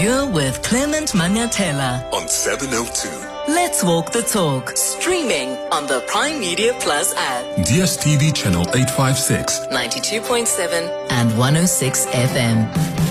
You're with Clement Manyathela on 702. Let's walk the talk. Streaming on the Prime Media Plus app. DSTV channel 856. 92.7 and 106 FM.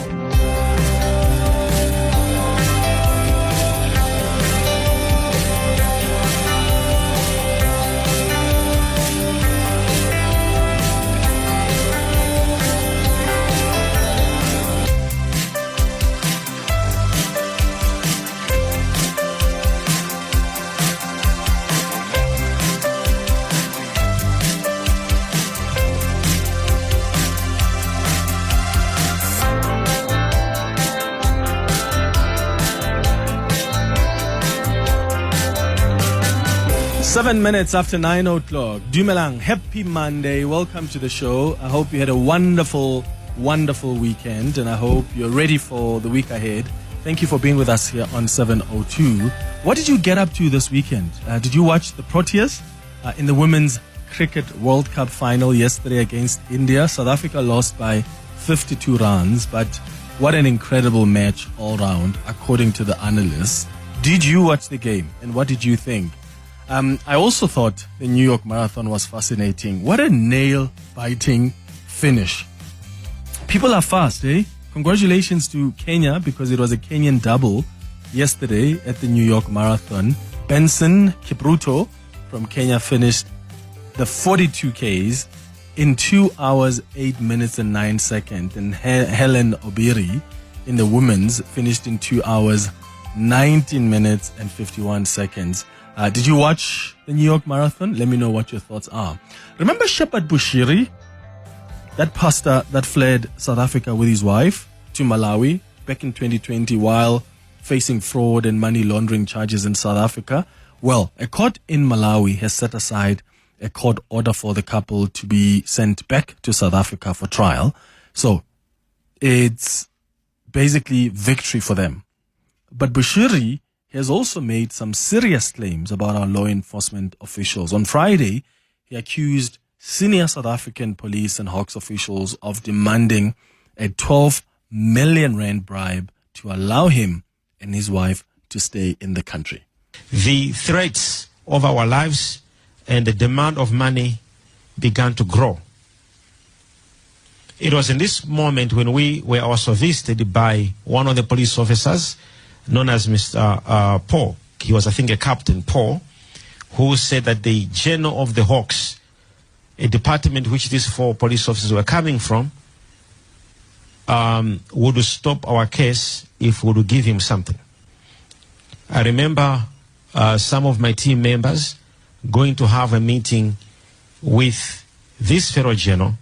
7 minutes after 9 o'clock. Dumelang, happy Monday. Welcome to the show. I hope you had a wonderful, wonderful weekend, and I hope you're ready for the week ahead. Thank you for being with us here on 702. What did you get up to this weekend? Did you watch the Proteas in the Women's Cricket World Cup final yesterday against India? South Africa lost by 52 runs, but what an incredible match all round, according to the analysts. Did you watch the game, and what did you think? I also thought the New York Marathon was fascinating. What a nail-biting finish. People are fast, eh? Congratulations to Kenya, because it was a Kenyan double yesterday at the New York Marathon. Benson Kipruto from Kenya finished the 42 Ks in 2 hours, 8 minutes and 9 seconds. And Helen Obiri in the women's finished in 2 hours, 19 minutes and 51 seconds. Did you watch the New York Marathon? Let me know what your thoughts are. Remember Shepherd Bushiri, that pastor that fled South Africa with his wife to Malawi back in 2020 while facing fraud and money laundering charges in South Africa? Well, a court in Malawi has set aside a court order for the couple to be sent back to South Africa for trial. So it's basically victory for them. But Bushiri has also made some serious claims about our law enforcement officials. On Friday, he accused senior South African police and Hawks officials of demanding a 12 million rand bribe to allow him and his wife to stay in the country. The threats of our lives and the demand of money began to grow. It was in this moment when we were also visited by one of the police officers known as Mr. Paul. He was, I think, a Captain Paul, who said that the General of the Hawks, a department which these 4 police officers were coming from, would stop our case if we would give him something. I remember some of my team members going to have a meeting with this fellow general,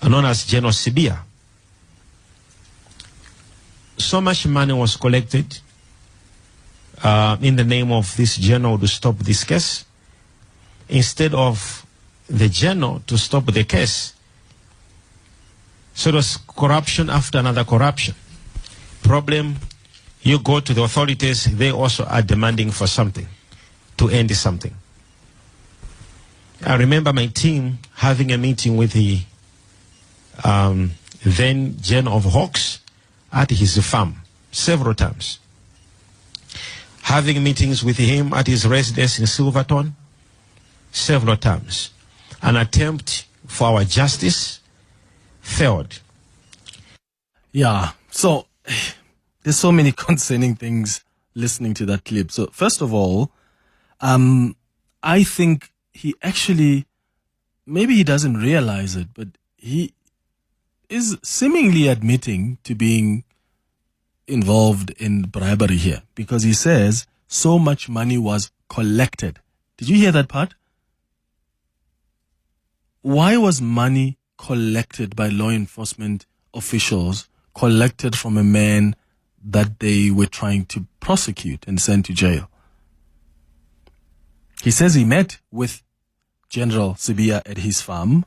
known as General Sibia. So much money was collected in the name of this general to stop this case. Instead of the general to stop the case, so it was corruption after another corruption. Problem, you go to the authorities, they also are demanding for something, to end something. I remember my team having a meeting with the then General of Hawks at his farm several times. Having meetings with him at his residence in Silverton several times. An attempt for our justice failed. Yeah, so there's so many concerning things listening to that clip. So first of all, I think he actually, maybe he doesn't realize it, but he is seemingly admitting to being involved in bribery here, because he says so much money was collected. Did you hear that part? Why was money collected by law enforcement officials, collected from a man that they were trying to prosecute and send to jail? He says he met with General Sibia at his farm.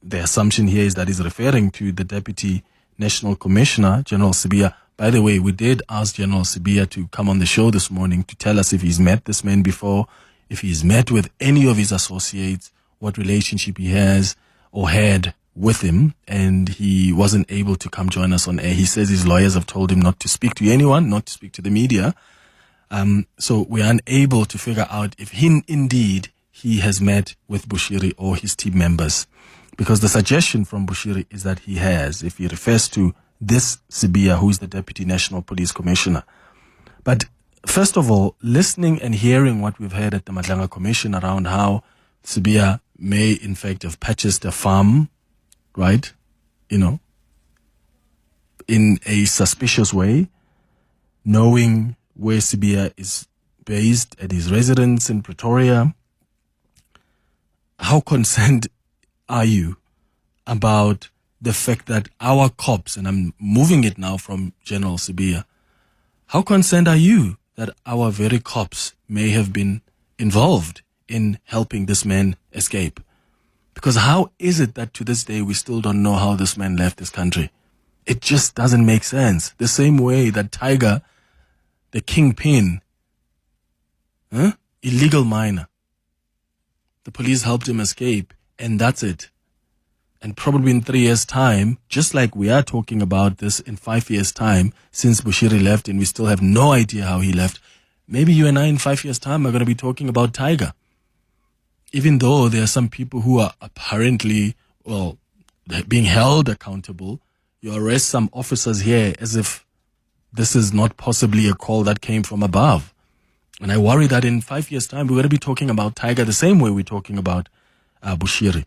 The assumption here is that he's referring to the Deputy National Commissioner, General Sibia. By the way, we did ask General Sibia to come on the show this morning to tell us if he's met this man before, if he's met with any of his associates, what relationship he has or had with him, and he wasn't able to come join us on air. He says his lawyers have told him not to speak to anyone, not to speak to the media. So we are unable to figure out if indeed he has met with Bushiri or his team members. Because the suggestion from Bushiri is that he has, if he refers to this Sibiya, who is the Deputy National Police Commissioner. But first of all, listening and hearing what we've heard at the Madlanga Commission around how Sibiya may in fact have purchased a farm, right, in a suspicious way, knowing where Sibiya is based at his residence in Pretoria. How concerned are you about the fact that our cops, and I'm moving it now from General Sibiya, how concerned are you that our very cops may have been involved in helping this man escape? Because how is it that to this day we still don't know how this man left this country? It just doesn't make sense. The same way that Tiger, the kingpin, illegal miner, the police helped him escape, and that's it. And probably in 3 years' time, just like we are talking about this in 5 years' time, since Bushiri left and we still have no idea how he left, maybe you and I in 5 years' time are going to be talking about Tiger. Even though there are some people who are apparently, being held accountable, you arrest some officers here as if this is not possibly a call that came from above. And I worry that in 5 years' time, we're going to be talking about Tiger the same way we're talking about Bushiri.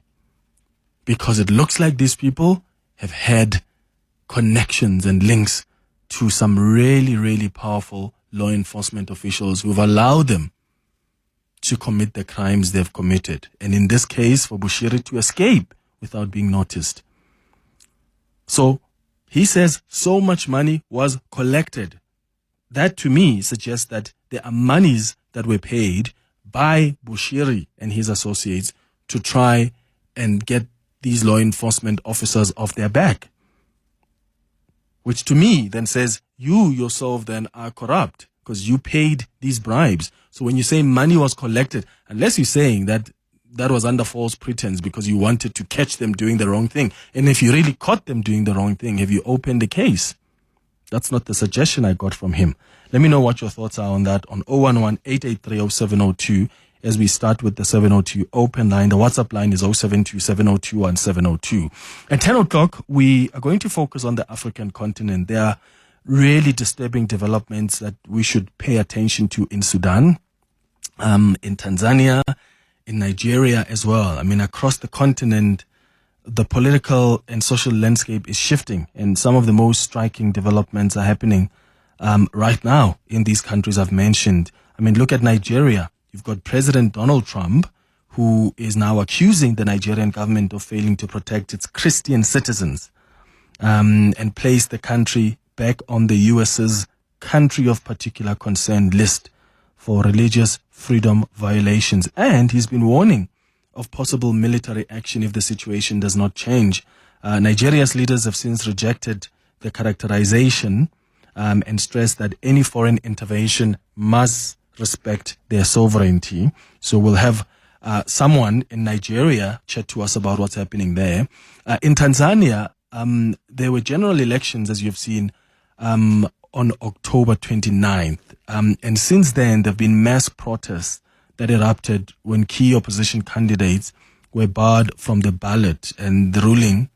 Because it looks like these people have had connections and links to some really, really powerful law enforcement officials who've allowed them to commit the crimes they've committed. And in this case, for Bushiri to escape without being noticed. So he says so much money was collected. That to me suggests that there are monies that were paid by Bushiri and his associates to try and get these law enforcement officers off their back. Which to me then says you yourself then are corrupt because you paid these bribes. So when you say money was collected, unless you're saying that that was under false pretense because you wanted to catch them doing the wrong thing. And if you really caught them doing the wrong thing, have you opened the case? That's not the suggestion I got from him. Let me know what your thoughts are on that on 011-883-0702 as we start with the 702 open line. The WhatsApp line is 072-702-1702. At 10 o'clock, we are going to focus on the African continent. There are really disturbing developments that we should pay attention to in Sudan, in Tanzania, in Nigeria as well. I mean, across the continent, the political and social landscape is shifting, and some of the most striking developments are happening right now in these countries I've mentioned. I mean, look at Nigeria. You've got President Donald Trump, who is now accusing the Nigerian government of failing to protect its Christian citizens and place the country back on the US's country of particular concern list for religious freedom violations. And he's been warning of possible military action if the situation does not change. Nigeria's leaders have since rejected the characterization and stressed that any foreign intervention must respect their sovereignty. So we'll have someone in Nigeria chat to us about what's happening there. In Tanzania, there were general elections, as you've seen, on October 29th. And since then, there have been mass protests that erupted when key opposition candidates were barred from the ballot, and the ruling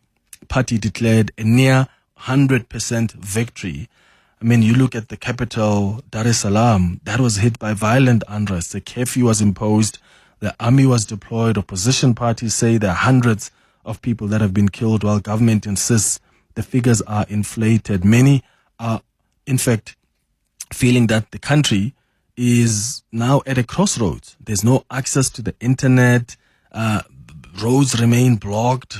party declared a near 100% victory. I mean, you look at the capital, Dar es Salaam, that was hit by violent unrest. A curfew was imposed. The army was deployed. Opposition parties say there are hundreds of people that have been killed, while government insists the figures are inflated. Many are, in fact, feeling that the country is now at a crossroads. There's no access to the internet. Roads remain blocked.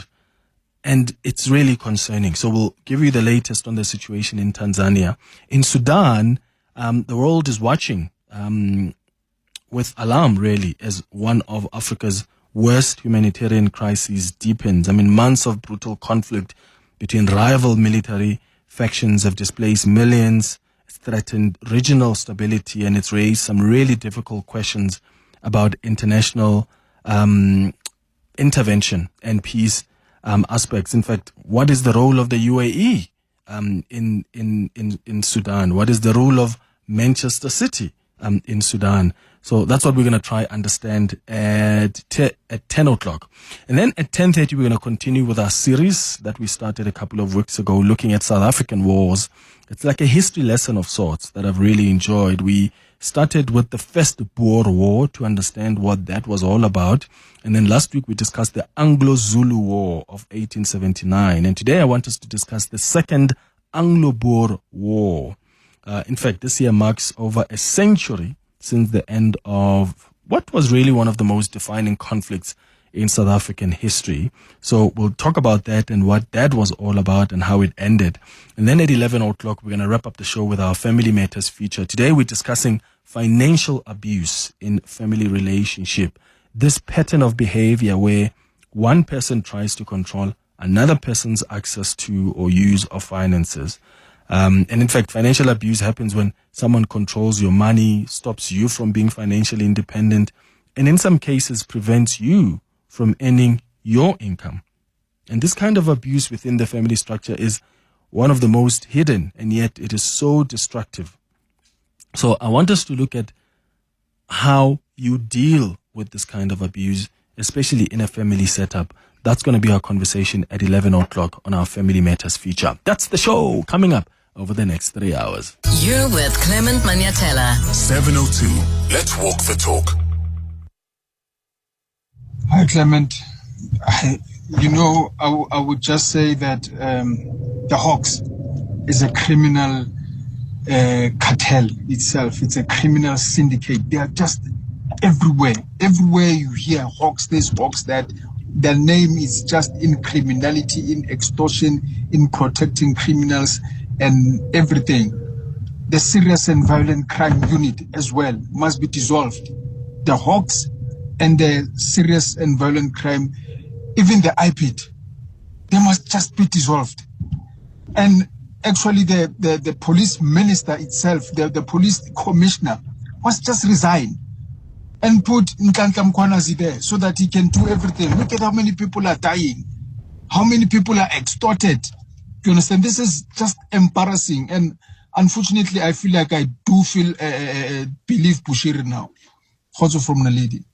And it's really concerning. So we'll give you the latest on the situation in Tanzania. In Sudan, the world is watching with alarm, really, as one of Africa's worst humanitarian crises deepens. I mean, months of brutal conflict between rival military factions have displaced millions, it's threatened regional stability, and it's raised some really difficult questions about international intervention and peace aspects. In fact, what is the role of the UAE in Sudan? What is the role of Manchester City in Sudan? So that's what we're going to try understand at 10 o'clock. And then at 10:30, we're going to continue with our series that we started a couple of weeks ago, looking at South African wars. It's like a history lesson of sorts that I've really enjoyed. We started with the First Boer War to understand what that was all about. And then last week we discussed the Anglo-Zulu War of 1879. And today I want us to discuss the Second Anglo-Boer War. In fact, this year marks over a century since the end of what was really one of the most defining conflicts in South African history. So we'll talk about that and what that was all about and how it ended. And then at 11 o'clock, we're going to wrap up the show with our Family Matters feature. Today, we're discussing financial abuse in family relationship. This pattern of behavior where one person tries to control another person's access to or use of finances. And in fact, financial abuse happens when someone controls your money, stops you from being financially independent, and in some cases prevents you from earning your income. And this kind of abuse within the family structure is one of the most hidden, and yet it is so destructive. So I want us to look at how you deal with this kind of abuse, especially in a family setup. That's going to be our conversation at 11 o'clock on our Family Matters feature. That's the show coming up over the next 3 hours. You're with Clement Manyathela. 702. Let's walk the talk. Hi, Clement. I would just say that the Hawks is a criminal cartel itself. It's a criminal syndicate. They are just everywhere. Everywhere you hear Hawks this, Hawks that, their name is just in criminality, in extortion, in protecting criminals and everything. The serious and violent crime unit as well must be dissolved. The Hawks and the serious and violent crime, even the IPID, they must just be dissolved. And actually the police minister itself, the police commissioner, must just resign and put Nhlanhla Mkhwanazi there so that he can do everything. Look at how many people are dying, how many people are extorted. You understand? This is just embarrassing. And unfortunately, I feel like I do believe Bushiri now. Also from Naledi.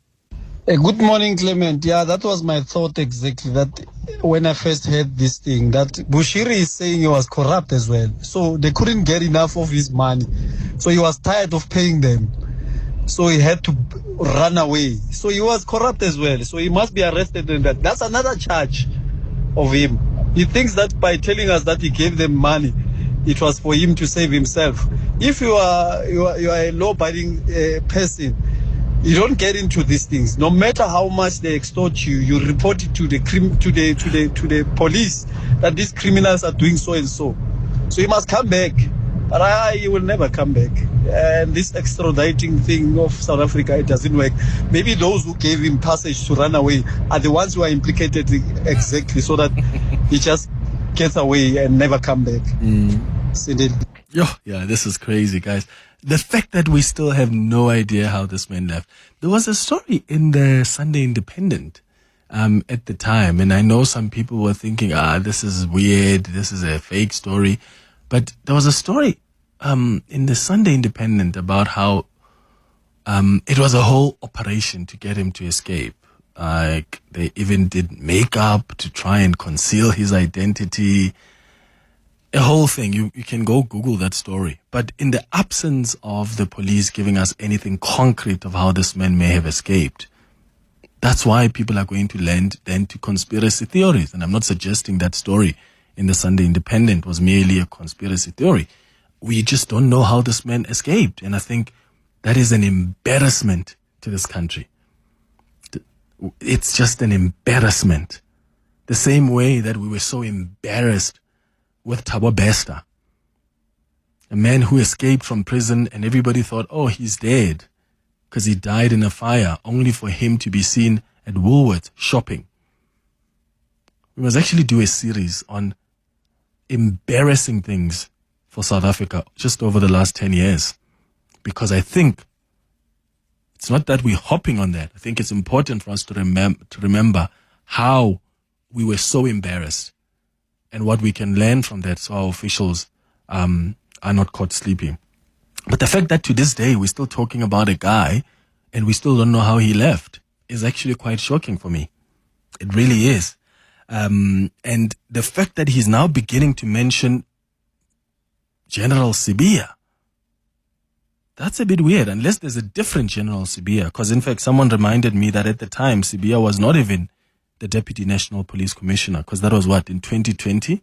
Good morning, Clement. Yeah, that was my thought exactly. That when I first heard this thing, that Bushiri is saying he was corrupt as well. So they couldn't get enough of his money. So he was tired of paying them. So he had to run away. So he was corrupt as well. So he must be arrested in that. That's another charge of him. He thinks that by telling us that he gave them money, it was for him to save himself. If you are a law-abiding person, you don't get into these things. No matter how much they extort you, you report it to the police that these criminals are doing so and so. So he must come back. But he will never come back. And this extraditing thing of South Africa, it doesn't work. Maybe those who gave him passage to run away are the ones who are implicated exactly, so that he just gets away and never come back. Yeah, this is crazy, guys. The fact that we still have no idea how this man left. There was a story in the Sunday Independent at the time, and I know some people were thinking, this is weird, this is a fake story. But there was a story in the Sunday Independent about how it was a whole operation to get him to escape. Like they even did makeup to try and conceal his identity. A whole thing. You can go Google that story. But in the absence of the police giving us anything concrete of how this man may have escaped, that's why people are going to lend then to conspiracy theories. And I'm not suggesting that story in the Sunday Independent was merely a conspiracy theory. We just don't know how this man escaped. And I think that is an embarrassment to this country. It's just an embarrassment. The same way that we were so embarrassed with Thabo Bester, a man who escaped from prison and everybody thought, he's dead because he died in a fire, only for him to be seen at Woolworths shopping. We must actually do a series on embarrassing things for South Africa just over the last 10 years, because I think it's not that we're hopping on that. I think it's important for us to remember how we were so embarrassed. And what we can learn from that, so our officials are not caught sleeping. But the fact that to this day we're still talking about a guy and we still don't know how he left is actually quite shocking for me. It really is. And the fact that he's now beginning to mention General Sibiya, that's a bit weird, unless there's a different General Sibiya. Because in fact, someone reminded me that at the time, Sibiya was not even the Deputy National Police Commissioner, because that was what, in 2020?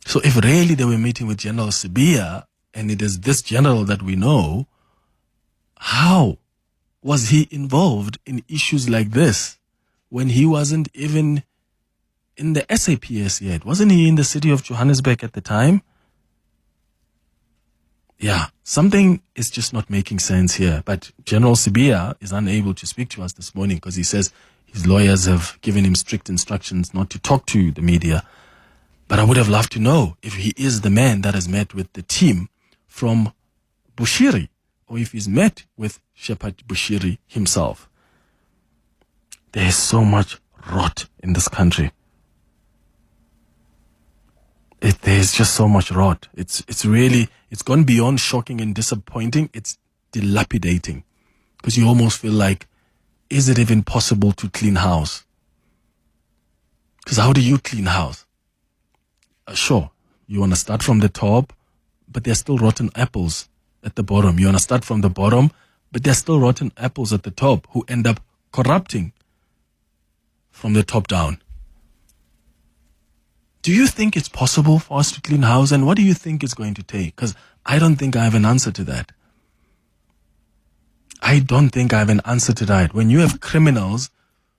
So if really they were meeting with General Sibiya, and it is this general that we know, how was he involved in issues like this when he wasn't even in the SAPS yet? Wasn't he in the city of Johannesburg at the time? Yeah, something is just not making sense here. But General Sibiya is unable to speak to us this morning because he says his lawyers have given him strict instructions not to talk to the media. But I would have loved to know if he is the man that has met with the team from Bushiri, or if he's met with Shepherd Bushiri himself. There's so much rot in this country. There's just so much rot. It's gone beyond shocking and disappointing. It's dilapidating. Because you almost feel like, is it even possible to clean house? Because how do you clean house? Sure, you want to start from the top, but there's still rotten apples at the bottom. You want to start from the bottom, but there's still rotten apples at the top who end up corrupting from the top down. Do you think it's possible for us to clean house? And what do you think it's going to take? Because I don't think I have an answer to that. I don't think I have an answer to that. When you have criminals,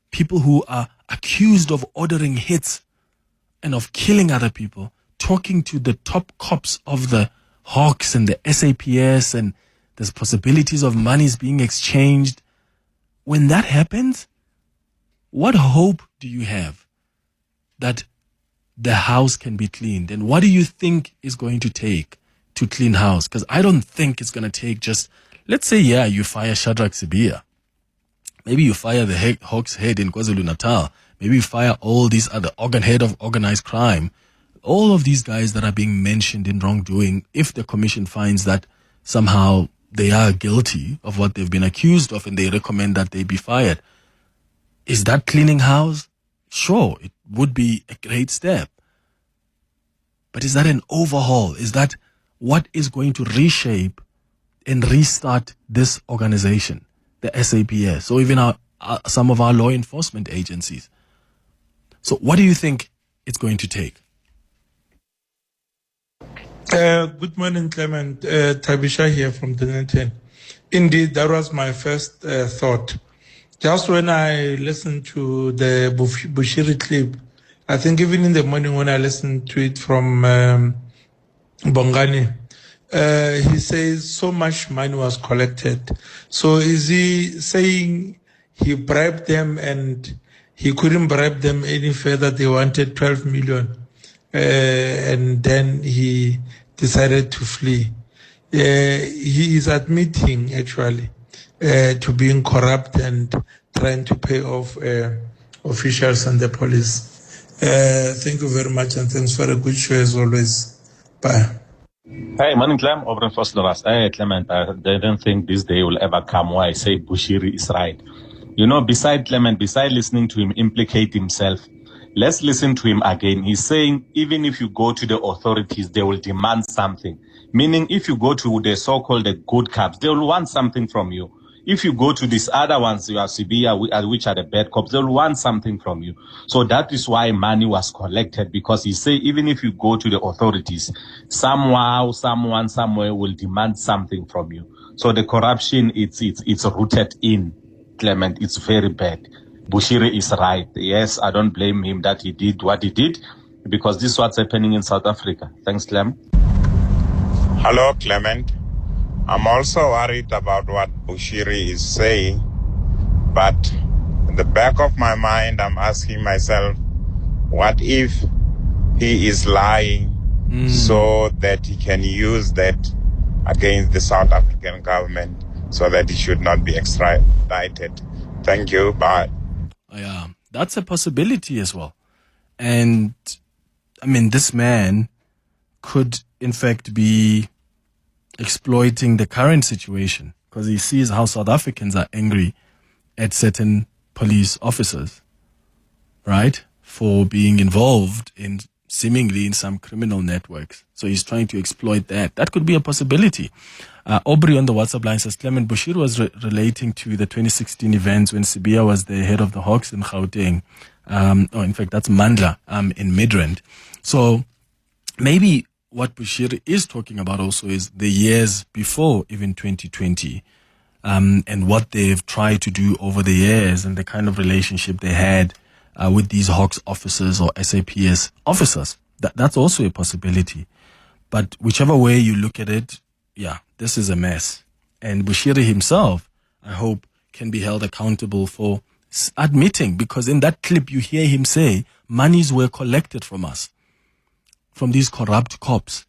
people who are accused of ordering hits and of killing other people, talking to the top cops of the Hawks and the SAPS, and there's possibilities of monies being exchanged. When that happens, what hope do you have that the house can be cleaned? And what do you think is going to take to clean house? Because I don't think it's going to take just, let's say, yeah, you fire Shadrach Sibiya. Maybe you fire the Hawks head in KwaZulu-Natal. Maybe you fire all these other head of organized crime. All of these guys that are being mentioned in wrongdoing, if the commission finds that somehow they are guilty of what they've been accused of and they recommend that they be fired, is that cleaning house? Sure, it would be a great step. But is that an overhaul? Is that what is going to reshape and restart this organization, the SAPS, or even some of our law enforcement agencies? So what do you think it's going to take? Good morning, Clement. Tabisha here from Dunedin. Indeed, that was my first thought. Just when I listened to the Bushiri clip, I think even in the morning when I listened to it from Bongani, he says so much money was collected. So is he saying he bribed them and he couldn't bribe them any further? They wanted 12 million. And then he decided to flee. He is admitting, actually, to being corrupt and trying to pay off officials and the police. Thank you very much, and thanks for a good show as always. Bye. Hey, morning, Clem. Over in Fosloras. Hey, Clement, I don't think this day will ever come where I say Bushiri is right. You know, beside listening to him implicate himself, let's listen to him again. He's saying, even if you go to the authorities, they will demand something. Meaning, if you go to the so-called good cops, they will want something from you. If you go to these other ones, you have Sibiya, which are the bad cops, they will want something from you. So that is why money was collected, because he say, even if you go to the authorities, somehow, someone, somewhere will demand something from you. So the corruption, it's rooted in, Clement. It's very bad. Bushiri is right. Yes, I don't blame him that he did what he did, because this is what's happening in South Africa. Thanks, Clem. Hello, Clement. I'm also worried about what Bushiri is saying, but in the back of my mind, I'm asking myself, what if he is lying so that he can use that against the South African government so that he should not be extradited? Thank you. Bye. Yeah, that's a possibility as well. And I mean, this man could in fact be exploiting the current situation because he sees how South Africans are angry at certain police officers, right? For being involved in seemingly in some criminal networks. So he's trying to exploit that. That could be a possibility. Aubrey on the WhatsApp line says Clement Bushiri was relating to the 2016 events when Sibia was the head of the Hawks in Gauteng. In fact, that's Mandla in Midrand. So maybe what Bushiri is talking about also is the years before even 2020 and what they've tried to do over the years and the kind of relationship they had with these Hawks officers or SAPS officers. That's also a possibility. But whichever way you look at it, yeah, this is a mess. And Bushiri himself, I hope, can be held accountable for admitting, because in that clip you hear him say, monies were collected from us, from these corrupt cops.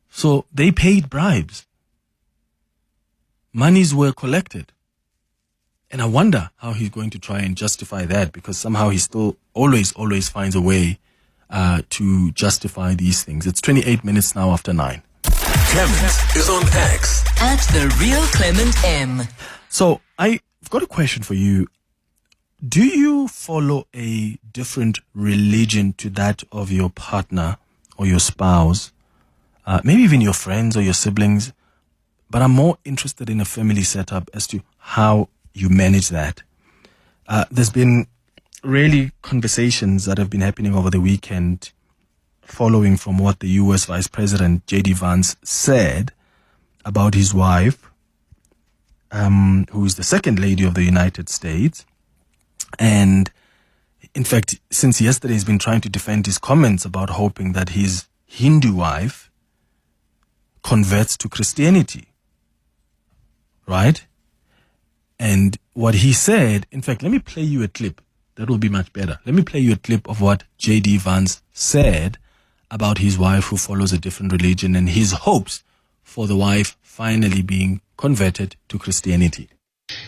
So they paid bribes. Monies were collected. And I wonder how he's going to try and justify that, because somehow he still always finds a way to justify these things. It's 28 minutes now after 9. Clement is on X. At The Real Clement M. So I've got a question for you. Do you follow a different religion to that of your partner or your spouse? Maybe even your friends or your siblings. But I'm more interested in a family setup as to how you manage that. There's been really conversations that have been happening over the weekend following from what the U.S. Vice President J.D. Vance said about his wife, who is the second lady of the United States. And in fact, since yesterday, he's been trying to defend his comments about hoping that his Hindu wife converts to Christianity. Right? And what he said, in fact, let me play you a clip. That will be much better. Let me play you a clip of what J.D. Vance said about his wife who follows a different religion and his hopes for the wife finally being converted to Christianity.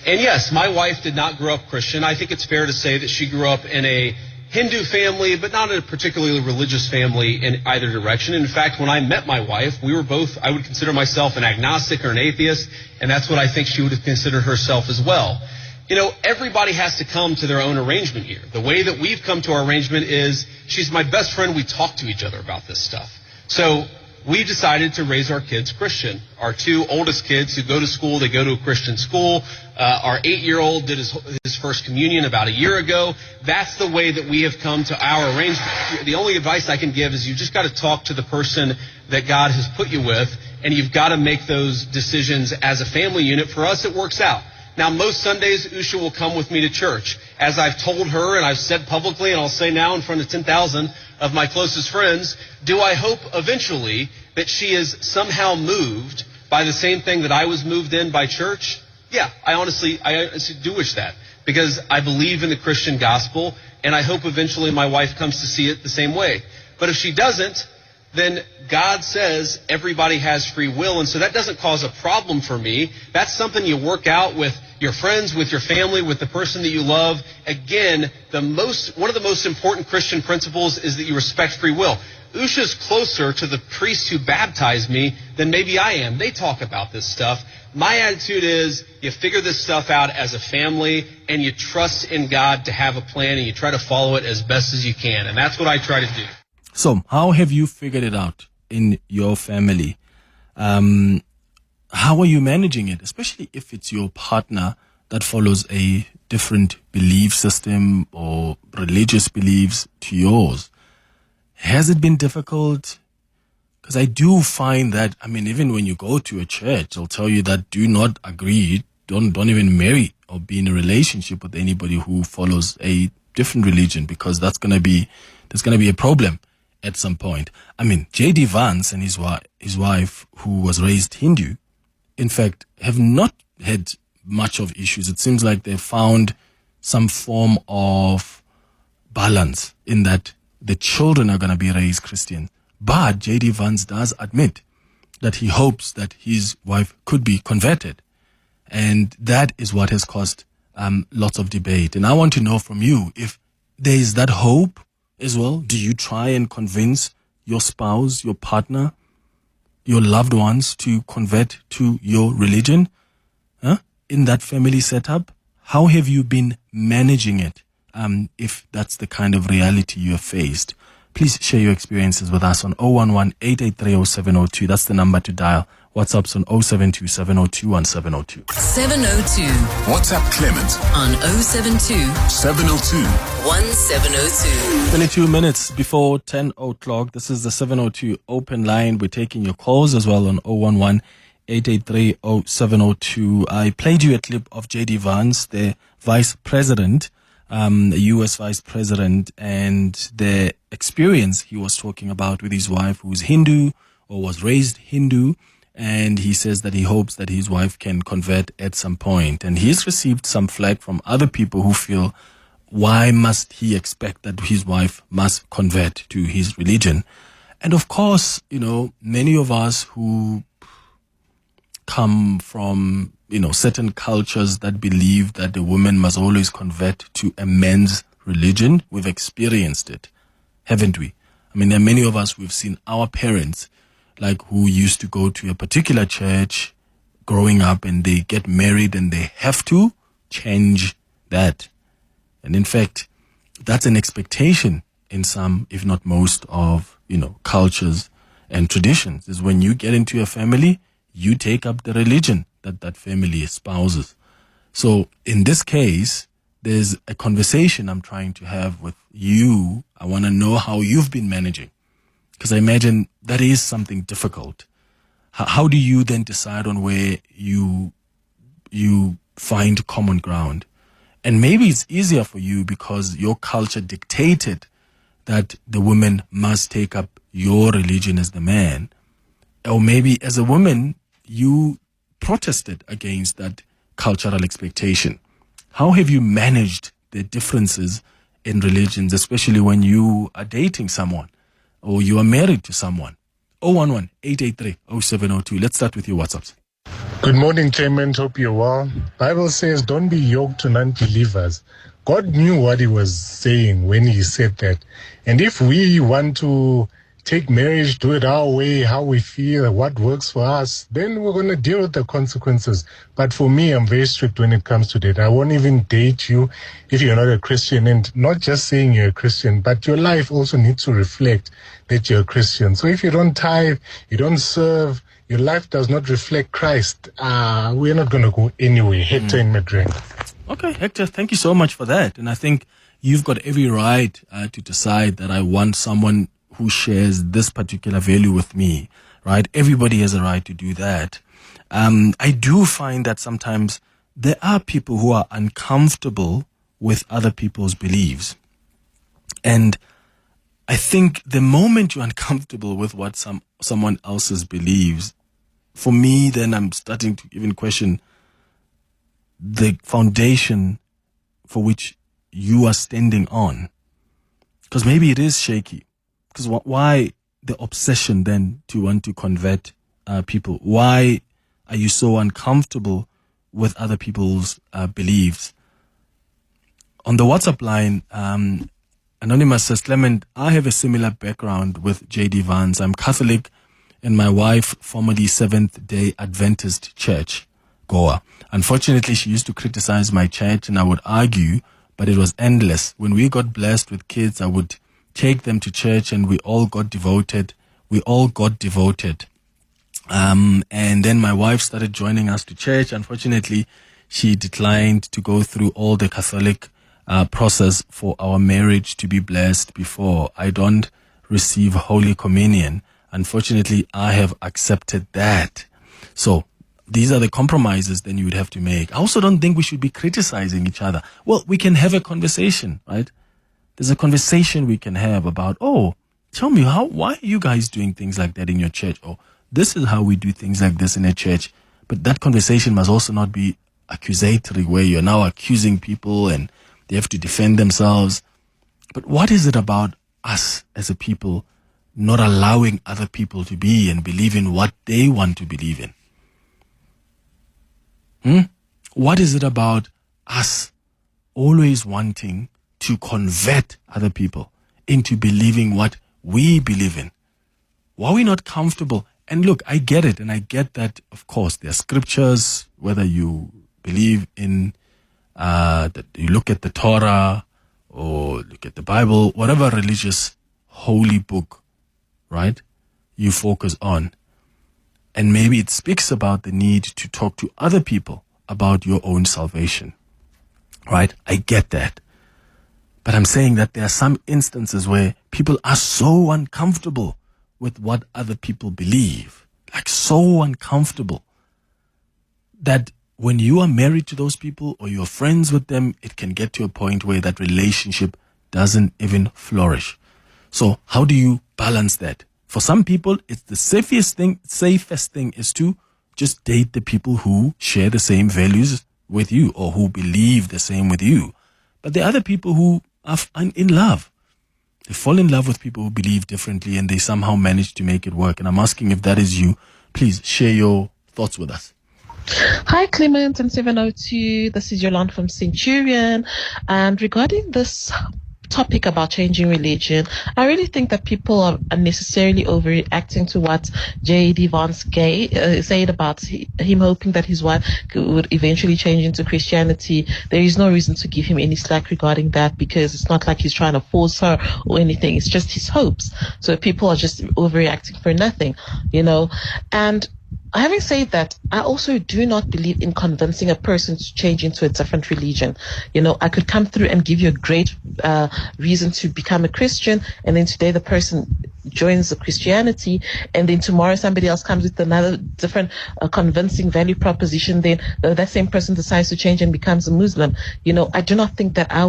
And yes, my wife did not grow up Christian. I think it's fair to say that she grew up in a Hindu family, but not in a particularly religious family in either direction. In fact, when I met my wife, we were both, I would consider myself an agnostic or an atheist, and that's what I think she would have considered herself as well. You know, everybody has to come to their own arrangement here. The way that we've come to our arrangement is she's my best friend. We talk to each other about this stuff. So we decided to raise our kids Christian. Our two oldest kids who go to school, they go to a Christian school. Our 8-year-old did his first communion about a year ago. That's the way that we have come to our arrangement. The only advice I can give is you just got to talk to the person that God has put you with, and you've got to make those decisions as a family unit. For us, it works out. Now, most Sundays, Usha will come with me to church. As I've told her, and I've said publicly, and I'll say now in front of 10,000 of my closest friends, do I hope eventually that she is somehow moved by the same thing that I was moved in by church? Yeah, I honestly do wish that, because I believe in the Christian gospel, and I hope eventually my wife comes to see it the same way. But if she doesn't, then God says everybody has free will, and so that doesn't cause a problem for me. That's something you work out with your friends, with your family, with the person that you love. Again, one of the most important Christian principles is that you respect free will. Usha's closer to the priest who baptized me than maybe I am. They talk about this stuff. My attitude is you figure this stuff out as a family, and you trust in God to have a plan, and you try to follow it as best as you can, and that's what I try to do. So, how have you figured it out in your family? How are you managing it, especially if it's your partner that follows a different belief system or religious beliefs to yours? Has it been difficult? Because I do find that, I mean, even when you go to a church, they'll tell you that do not agree, don't even marry or be in a relationship with anybody who follows a different religion, because there's going to be a problem at some point. I mean, J.D. Vance and his wife, who was raised Hindu, in fact, have not had much of issues. It seems like they've found some form of balance in that the children are going to be raised Christian. But J.D. Vance does admit that he hopes that his wife could be converted. And that is what has caused lots of debate. And I want to know from you if there is that hope as well. Do you try and convince your spouse, your partner, your loved ones to convert to your religion? In that family setup? How have you been managing it? If that's the kind of reality you have faced, please share your experiences with us on 011-883-0702. That's the number to dial. WhatsApp's on 072-702-1702. 702 WhatsApp Clement on 072 702 1702. 22 minutes before 10 o'clock. This is the 702 open line. We're taking your calls as well on 011-883-0702. I played you a clip of J.D. Vance, the vice president, the U.S. vice president, and the experience he was talking about with his wife, who's Hindu or was raised Hindu. And he says that he hopes that his wife can convert at some point. And he's received some flack from other people who feel, why must he expect that his wife must convert to his religion? And of course, many of us who come from, certain cultures that believe that a woman must always convert to a man's religion, we've experienced it, haven't we? I mean, there are many of us who've seen our parents, like who used to go to a particular church growing up, and they get married and they have to change that. And in fact, that's an expectation in some, if not most of, cultures and traditions, is when you get into a family, you take up the religion that family espouses. So in this case, there's a conversation I'm trying to have with you. I want to know how you've been managing, because I imagine that is something difficult. How do you then decide on where you find common ground? And maybe it's easier for you because your culture dictated that the woman must take up your religion as the man. Or maybe as a woman, you protested against that cultural expectation. How have you managed the differences in religions, especially when you are dating someone or you are married to someone? 011-883-0702. Let's start with your WhatsApps. Good morning, Clement. Hope you're well. Bible says, don't be yoked to non-believers. God knew what he was saying when he said that. And if we want to take marriage, do it our way, how we feel, what works for us, then we're going to deal with the consequences. But for me, I'm very strict when it comes to that. I won't even date you if you're not a Christian. And not just saying you're a Christian, but your life also needs to reflect that you're a Christian. So if you don't tithe, you don't serve, your life does not reflect Christ, we're not going to go anywhere. Hector in Madrid. Okay, Hector, thank you so much for that. And I think you've got every right to decide that I want someone who shares this particular value with me, right? Everybody has a right to do that. I do find that sometimes there are people who are uncomfortable with other people's beliefs. And I think the moment you're uncomfortable with what someone else's believes, for me, then I'm starting to even question the foundation for which you are standing on. Because maybe it is shaky. Because why the obsession then to want to convert people? Why are you so uncomfortable with other people's beliefs? On the WhatsApp line, Anonymous says, Clement, I have a similar background with J.D. Vance. I'm Catholic and my wife, formerly Seventh-day Adventist church goer. Unfortunately, she used to criticize my church and I would argue, but it was endless. When we got blessed with kids, I would take them to church and we all got devoted. And then my wife started joining us to church. Unfortunately, she declined to go through all the Catholic process for our marriage to be blessed before. I don't receive Holy Communion. Unfortunately, I have accepted that. So these are the compromises then you would have to make. I also don't think we should be criticizing each other. Well, we can have a conversation, right? There's a conversation we can have about, tell me why are you guys doing things like that in your church? Or this is how we do things like this in a church. But that conversation must also not be accusatory, where you're now accusing people and they have to defend themselves. But what is it about us as a people not allowing other people to be and believe in what they want to believe in? What is it about us always wanting to convert other people into believing what we believe in? Why are we not comfortable? And look, I get it, and I get that, of course, there are scriptures, whether you believe in, that you look at the Torah or look at the Bible, whatever religious holy book, right, you focus on. And maybe it speaks about the need to talk to other people about your own salvation, right? I get that. But I'm saying that there are some instances where people are so uncomfortable with what other people believe, like so uncomfortable, that when you are married to those people or you're friends with them, it can get to a point where that relationship doesn't even flourish. So how do you balance that? For some people, it's the safest thing is to just date the people who share the same values with you or who believe the same with you. But there are other people who are in love. They fall in love with people who believe differently and they somehow manage to make it work. And I'm asking if that is you, please share your thoughts with us. Hi, Clement and 702. This is Yolande from Centurion. And regarding this topic about changing religion, I really think that people are unnecessarily overreacting to what J.D. Vance said about him hoping that his wife would eventually change into Christianity. There is no reason to give him any slack regarding that, because it's not like he's trying to force her or anything. It's just his hopes. So people are just overreacting for nothing, And having said that, I also do not believe in convincing a person to change into a different religion. I could come through and give you a great reason to become a Christian, and then today the person joins the Christianity, and then tomorrow somebody else comes with another different convincing value proposition. Then that same person decides to change and becomes a Muslim. I do not think that I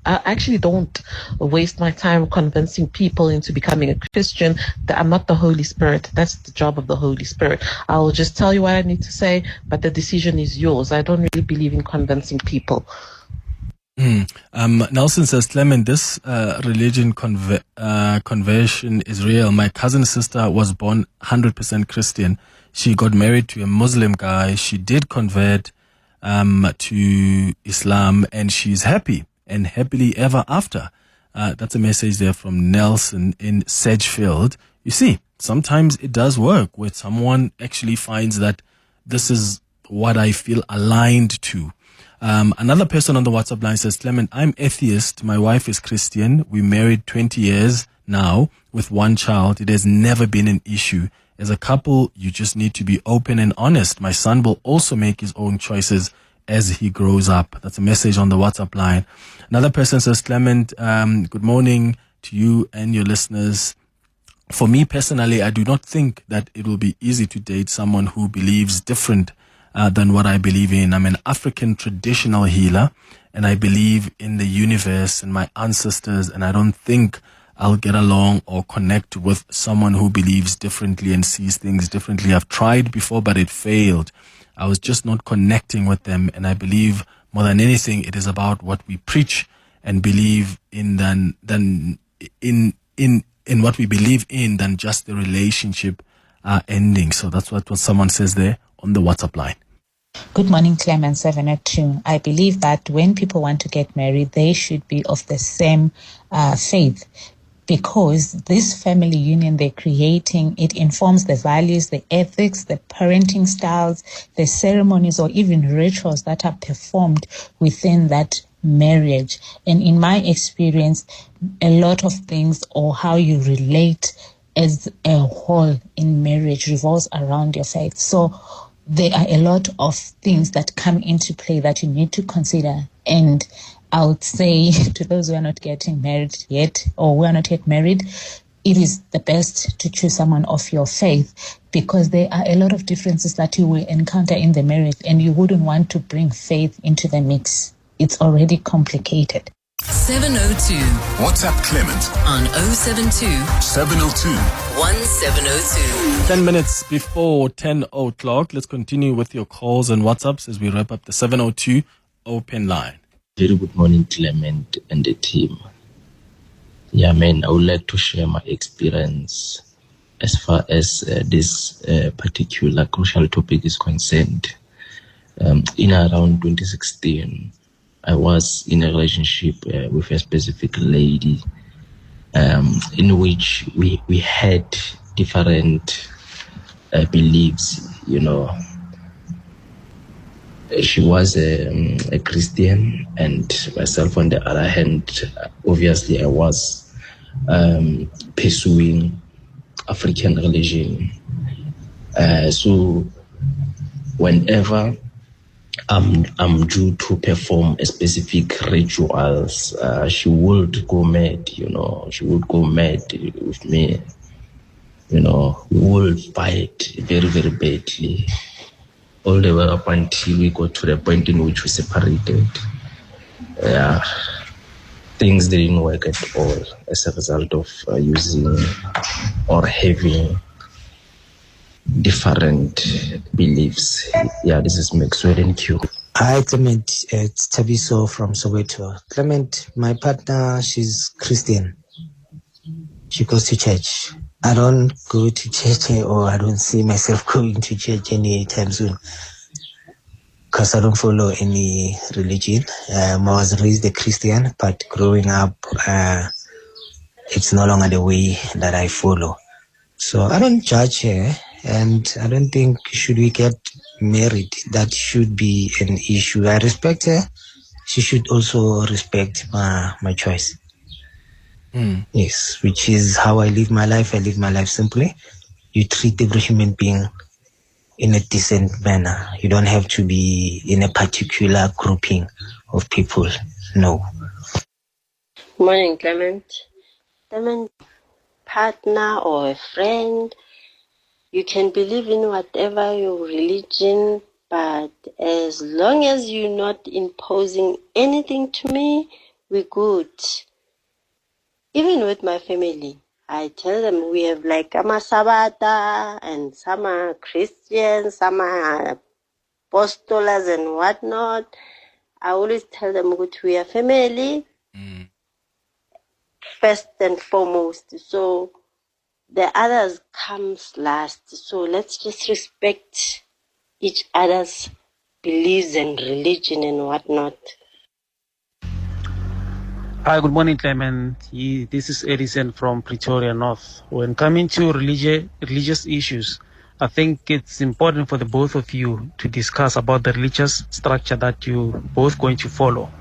actually don't waste my time convincing people into becoming a Christian. That I'm not the Holy Spirit. That's the job of the Holy Spirit. I'll just tell you what I need to say, but the decision is yours. I don't really believe in convincing people. Nelson says, Clement, this religion conversion is real. My cousin's sister was born 100% Christian. She got married to a Muslim guy. She did convert to Islam, and she's happy and happily ever after. That's a message there from Nelson in Sedgefield. You see, sometimes it does work where someone actually finds that this is what I feel aligned to. Another person on the WhatsApp line says, Clement, I'm atheist. My wife is Christian. We married 20 years now with one child. It has never been an issue. As a couple, you just need to be open and honest. My son will also make his own choices as he grows up. That's a message on the WhatsApp line. Another person says, Clement, good morning to you and your listeners. For me personally, I do not think that it will be easy to date someone who believes different than what I believe in. I'm an African traditional healer, and I believe in the universe and my ancestors, and I don't think I'll get along or connect with someone who believes differently and sees things differently. I've tried before, but it failed. I was just not connecting with them, and I believe more than anything, it is about what we preach and believe in than in what we believe in than just the relationship ending. So that's what someone says there on the WhatsApp line. Good morning, Clement 702. I believe that when people want to get married, they should be of the same faith, because this family union they're creating, it informs the values, the ethics, the parenting styles, the ceremonies, or even rituals that are performed within that marriage. And in my experience, a lot of things, or how you relate as a whole in marriage, revolves around your faith. So there are a lot of things that come into play that you need to consider. And I would say to those who are not getting married yet, or who are not yet married, it is the best to choose someone of your faith, because there are a lot of differences that you will encounter in the marriage, and you wouldn't want to bring faith into the mix. It's already complicated. 702. WhatsApp Clement on 072 702 1702. 10 minutes before 10 o'clock. Let's continue with your calls and WhatsApps as we wrap up the 702 open line. Very good morning, Clement and the team. Yeah, man, I would like to share my experience as far as this particular crucial topic is concerned. In around 2016, I was in a relationship with a specific lady, in which we had different beliefs. She was a Christian, and myself, on the other hand, obviously I was pursuing African religion. So whenever I'm due to perform a specific rituals, she would go mad. She would go mad with me. We would fight very, very badly, all the way up until we got to the point in which we separated. Yeah, things didn't work at all as a result of using or having different beliefs. Yeah, this is Maxwell and Q. Hi, Clement. It's Tabiso from Soweto. Clement, my partner, she's Christian. She goes to church. I don't go to church, or I don't see myself going to church anytime soon, because I don't follow any religion. I was raised a Christian, but growing up, it's no longer the way that I follow. So I don't judge her, and I don't think should we get married, that should be an issue. I respect her. She should also respect my choice. Yes, which is how I live my life. I live my life simply. You treat every human being in a decent manner. You don't have to be in a particular grouping of people. No. Morning, Clement. Clement, partner or a friend, you can believe in whatever your religion, but as long as you're not imposing anything to me, we're good. Even with my family, I tell them we have like Sabata, and some are Christians, some are apostles and whatnot. I always tell them we are family first and foremost. So the others comes last. So let's just respect each other's beliefs and religion and whatnot. Hi, good morning, Clement. This is Edison from Pretoria North. When coming to religious issues, I think it's important for the both of you to discuss about the religious structure that you both going to follow.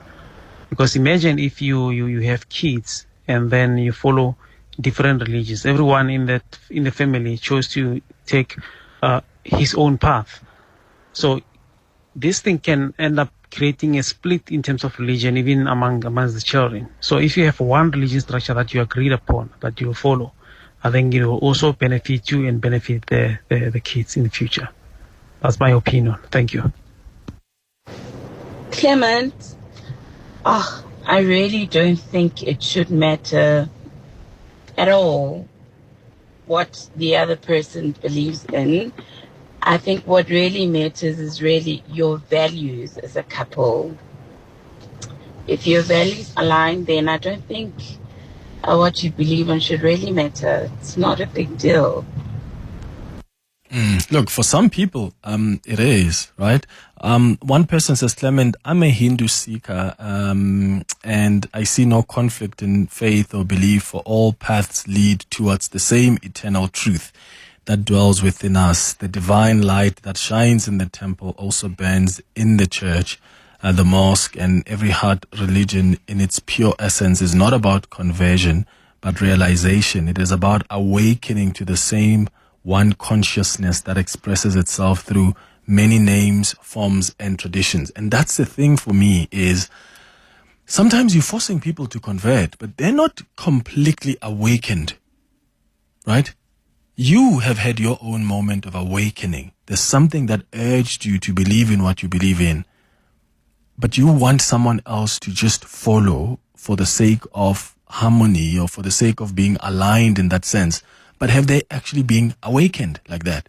Because imagine if you have kids and then you follow different religions. Everyone in the family chose to take his own path. So this thing can end up creating a split in terms of religion, even amongst the children. So if you have one religion structure that you agreed upon, that you follow, I think it will also benefit you and benefit the kids in the future. That's my opinion. Thank you. Clement, I really don't think it should matter at all what the other person believes in. I think what really matters is really your values as a couple. If your values align, then I don't think what you believe in should really matter. It's not a big deal. Look, for some people, it is, right? One person says, Clement, I'm a Hindu seeker, and I see no conflict in faith or belief, for all paths lead towards the same eternal truth that dwells within us. The divine light that shines in the temple also burns in the church, the mosque, and every heart. Religion in its pure essence is not about conversion, but realization. It is about awakening to the same one consciousness that expresses itself through many names, forms, and traditions. And that's the thing for me, is sometimes you're forcing people to convert, but they're not completely awakened, right? You have had your own moment of awakening. There's something that urged you to believe in what you believe in, but you want someone else to just follow for the sake of harmony or for the sake of being aligned in that sense. But have they actually been awakened like that?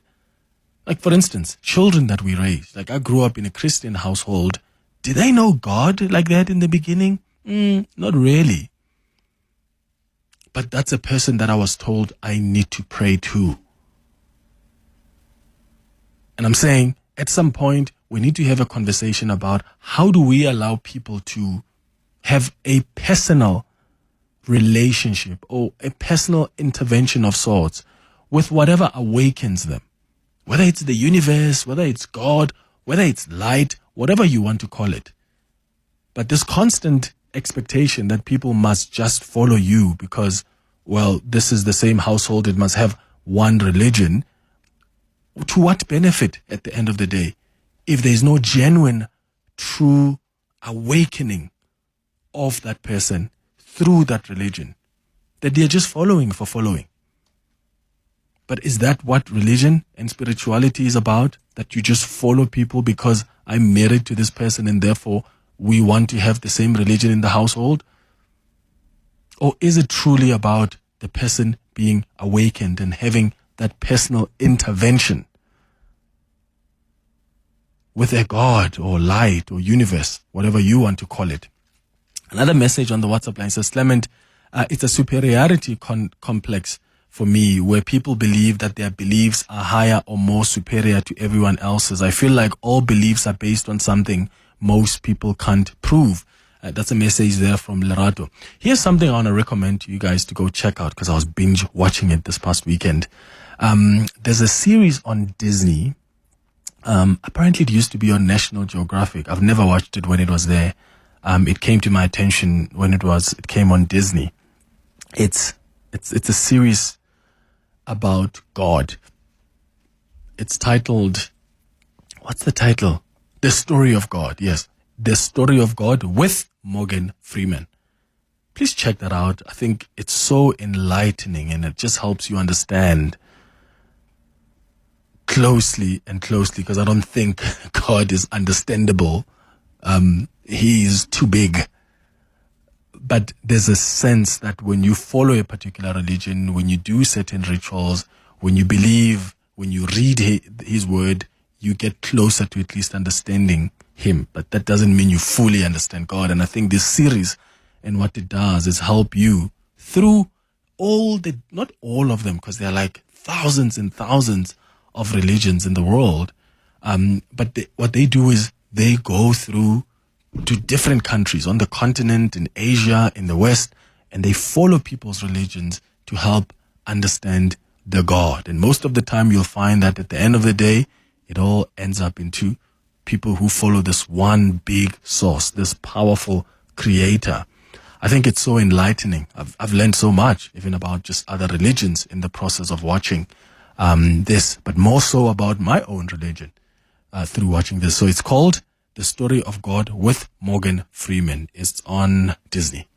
Like, for instance, children that we raise. Like, I grew up in a Christian household. Did they know God like that in the beginning? Not really. But that's a person that I was told I need to pray to. And I'm saying, at some point, we need to have a conversation about how do we allow people to have a personal relationship or a personal intervention of sorts with whatever awakens them. Whether it's the universe, whether it's God, whether it's light, whatever you want to call it. But this constant expectation that people must just follow you because, well, this is the same household, it must have one religion. To what benefit at the end of the day if there's no genuine, true awakening of that person through that religion? That they're just following for following. But is that what religion and spirituality is about? That you just follow people because I'm married to this person and therefore we want to have the same religion in the household? Or is it truly about the person being awakened and having that personal intervention with a God or light or universe, whatever you want to call it? Another message on the WhatsApp line says, Clement, it's a superiority complex for me, where people believe that their beliefs are higher or more superior to everyone else's. I feel like all beliefs are based on something most people can't prove. That's a message there from Lerato. Here's something I want to recommend to you guys to go check out because I was binge watching it this past weekend. There's a series on Disney. Apparently it used to be on National Geographic. I've never watched it when it was there. It came to my attention when it came on Disney. It's a series about God. It's titled, what's the title? The Story of God. Yes. The Story of God with Morgan Freeman. Please check that out. I think it's so enlightening and it just helps you understand closely because I don't think God is understandable. He is too big. But there's a sense that when you follow a particular religion, when you do certain rituals, when you believe, when you read his word, you get closer to at least understanding him. But that doesn't mean you fully understand God. And I think this series and what it does is help you through not all of them, because there are like thousands and thousands of religions in the world. But what they do is they go through to different countries on the continent, in Asia, in the West, and they follow people's religions to help understand the God. And most of the time you'll find that at the end of the day, it all ends up into people who follow this one big source, this powerful creator. I think it's so enlightening. I've learned so much, even about just other religions in the process of watching this, but more so about my own religion through watching this. So it's called The Story of God with Morgan Freeman. It's on Disney.